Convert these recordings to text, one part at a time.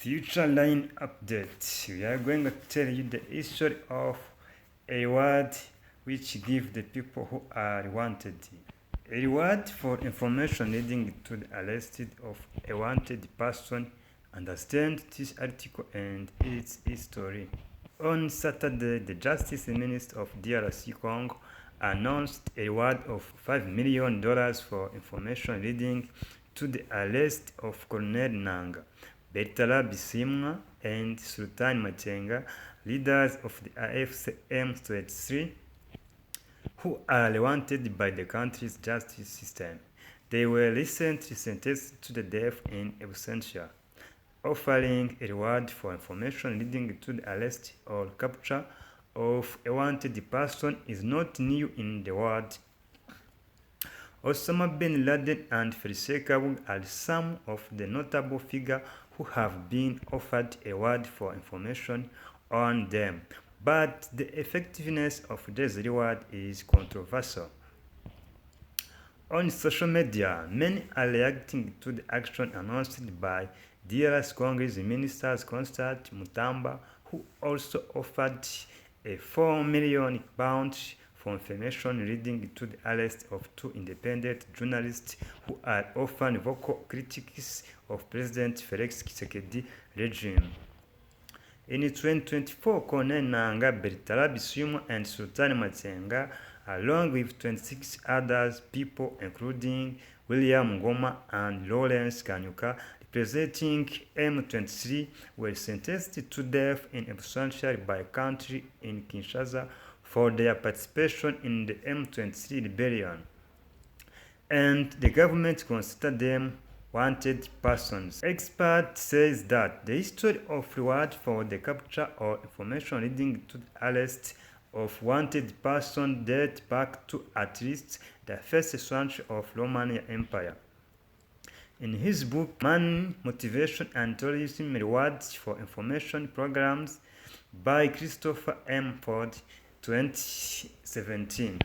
Future line update. We are going to tell you the history of a reward which give the people who are wanted. A reward for information leading to the arrest of a wanted person. Understand this article and its history. On Saturday, the Justice Minister of DRC Congo announced a reward of $5 million for information leading to the arrest of Colonel Nanga, Bertala Bisimwa, and Sultan Machenga, leaders of the AFC M23, who are wanted by the country's justice system. They were recently sentenced to the death in absentia. Offering a reward for information leading to the arrest or capture of a wanted person is not new in the world. Osama bin Laden and Faisal Kabul are some of the notable figures who have been offered a reward for information on them, but the effectiveness of this reward is controversial. On social media, many are reacting to the action announced by DRC Congress Minister Constant Mutamba, who also offered a £4 million for information leading to the arrest of two independent journalists who are often vocal critics of President Felix Tshisekedi regime. In 2024, Colonel Nanga, Bertala Bisimwa, and Sultan Machenga, along with 26 other people, including William Ngoma and Lawrence Kanyuka, representing M23, were sentenced to death in absentia by country in Kinshasa for their participation in the M23 rebellion, and the government considered them wanted persons. Expert says that the history of reward for the capture or information leading to the arrest of wanted person dates back to at least the first century of Roman Empire. In his book, Money, Motivation and Tourism Rewards for Information Programs by Christopher M. Ford, 2017,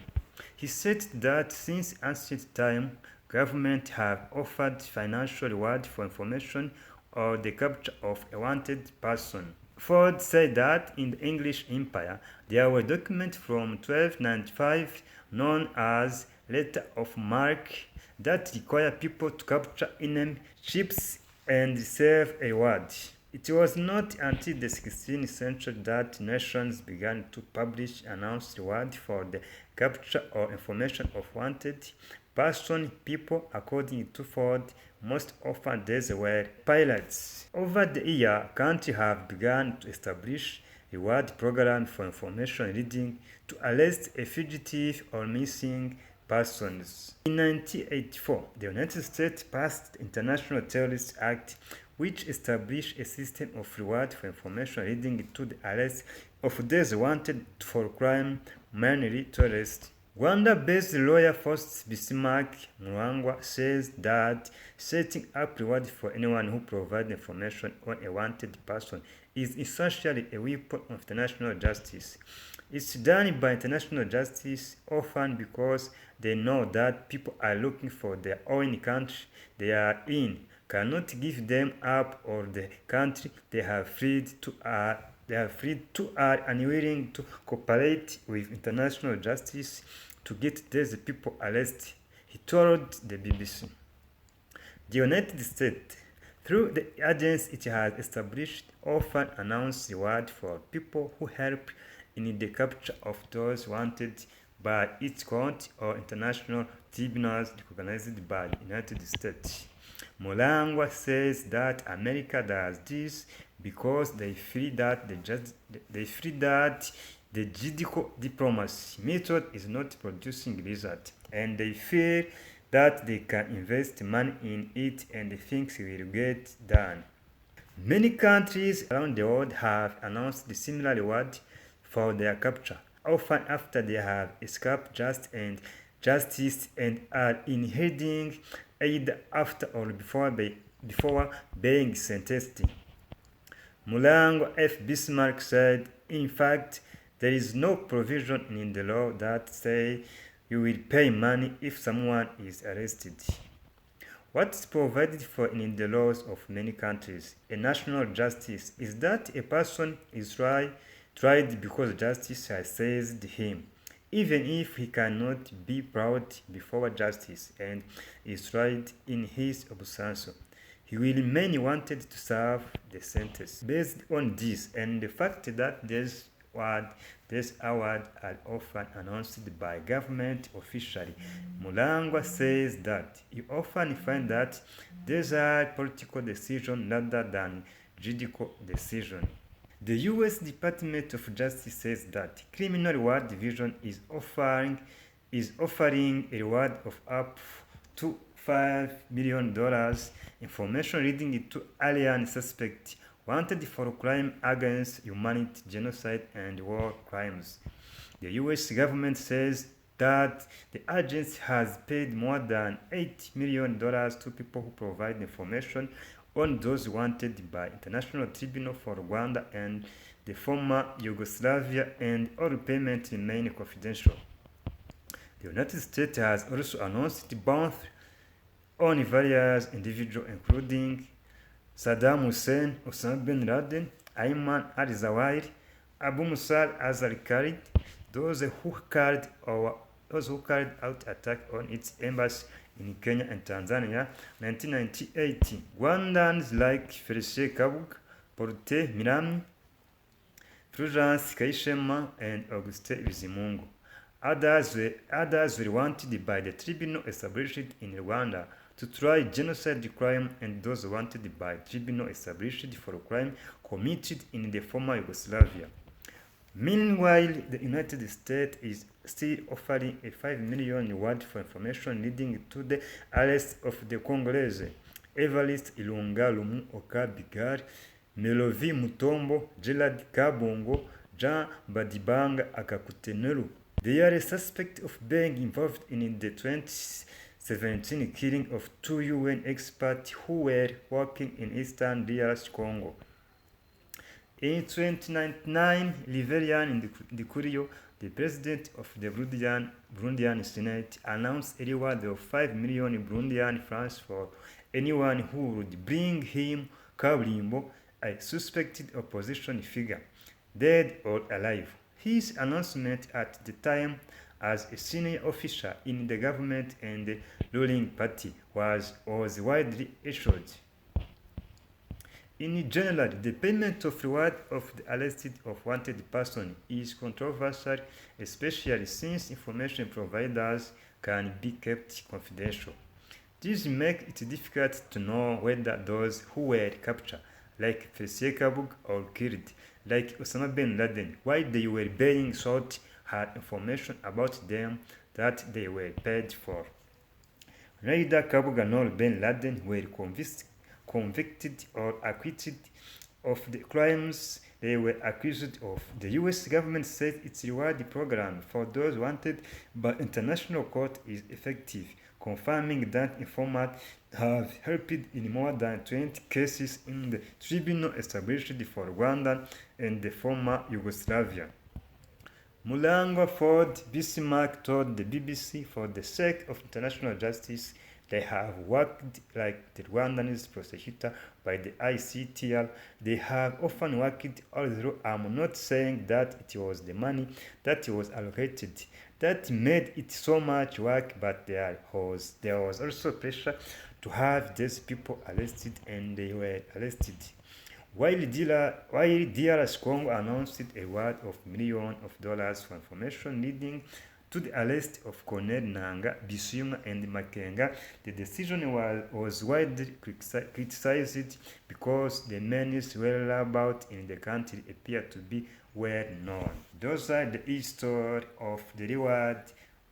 he said that since ancient time, governments have offered financial reward for information or the capture of a wanted person. Ford said that in the English Empire, there were documents from 1295 known as Letter of Marque that require people to capture enemy ships and receive a reward. It was not until the 16th century that nations began to publish announced reward for the capture or information of wanted person people. According to Ford, most often these were pirates. Over the year, countries have begun to establish reward programs for information leading to arrest a fugitive or missing persons. In 1984, the United States passed the International Terrorist Act, which established a system of reward for information leading to the arrest of those wanted for crime, mainly terrorists. Rwanda-based lawyer Faustin Bismarck Murangwa says that setting up reward for anyone who provides information on a wanted person is essentially a weapon of international justice. It's done by international justice often because they know that people are looking for their own country they are in, cannot give them up, or the country they have fled to are unwilling to cooperate with international justice to get these people arrested, he told the BBC. The United States, through the agency it has established, often announce reward for people who help in the capture of those wanted by its court or international tribunals recognized by the United States. Mulangwa says that America does this because they feel that the judicial diplomacy method is not producing results, and they feel that they can invest money in it and things will get done. Many countries around the world have announced the similar reward for their capture, often after they have escaped justice and are in hiding either after or before being sentenced. Mulango F. Bismarck said, in fact, there is no provision in the law that say you will pay money if someone is arrested. What is provided for in the laws of many countries, a national justice, is that a person is tried because justice has seized him, even if he cannot be brought before justice and is tried in his absence. He will remain wanted to serve the sentence. Based on this and the fact that these awards are often announced by government officials, Mulangwa says that you often find that these are political decisions rather than judicial decisions. The U.S. Department of Justice says that Criminal Reward Division is offering a reward of up to $5 million information leading to alien suspects wanted for crime against humanity, genocide, and war crimes. The U.S. government says that the agency has paid more than $8 million to people who provide information on those wanted by International Tribunal for Rwanda and the former Yugoslavia, and all payments remain confidential. The United States has also announced bonds on various individuals including Saddam Hussein, Osama bin Laden, Ayman al-Zawahiri, Abu Musa al-Zarqawi, those who carried out attack on its embassy in Kenya and Tanzania 1998. Rwandans like Felicien Kabuga, Porte Miramyi, Fulgence Kayishema, and Auguste Bizimungu. Others were wanted by the tribunal established in Rwanda to try genocide crime, and those wanted by tribunal established for crime committed in the former Yugoslavia. Meanwhile, the United States is still offering a $5 million reward for information leading to the arrest of the Congolese Evariste Ilunga Lumu Oka Bigar, Melovi Mutombo, Gerard Kabongo, Jean Badibanga Akakutenelu. They are suspected of being involved in the 2017 killing of 2 UN experts who were working in Eastern DRC Congo. In 2019, Liverian Ndikurio, the president of the Burundian Senate, announced a reward of 5 million Burundian francs for anyone who would bring him Kaburimbo, a suspected opposition figure, dead or alive. His announcement at the time as a senior official in the government and the ruling party was widely issued. In general, the payment of reward of the arrested or wanted person is controversial, especially since information providers can be kept confidential. This makes it difficult to know whether those who were captured, like Felicien Kabuga, or killed, like Osama bin Laden, while they were being sought, had information about them that they were paid for. Neither Kabuga nor bin Laden were convicted or acquitted of the crimes they were accused of. The U.S. government said its reward program for those wanted by international court is effective, confirming that informants have helped in more than 20 cases in the tribunal established for Rwanda and the former Yugoslavia. Mulangwa Ford Bismarck told the BBC, for the sake of international justice, they have worked like the Rwandanese prosecutor by the ICTR. They have often worked, although I'm not saying that it was the money that was allocated that made it so much work, but there was also pressure to have these people arrested, and they were arrested. While DRC Congo announced a reward of millions of dollars for information leading to the arrest of Colonel Nanga, Bisuma, and Makenga, the decision was widely criticized because the men's whereabouts in the country appear to be well known. Those are the history of the reward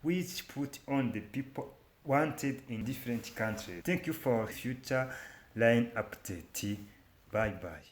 which put on the people wanted in different countries. Thank you for future line update. Bye bye.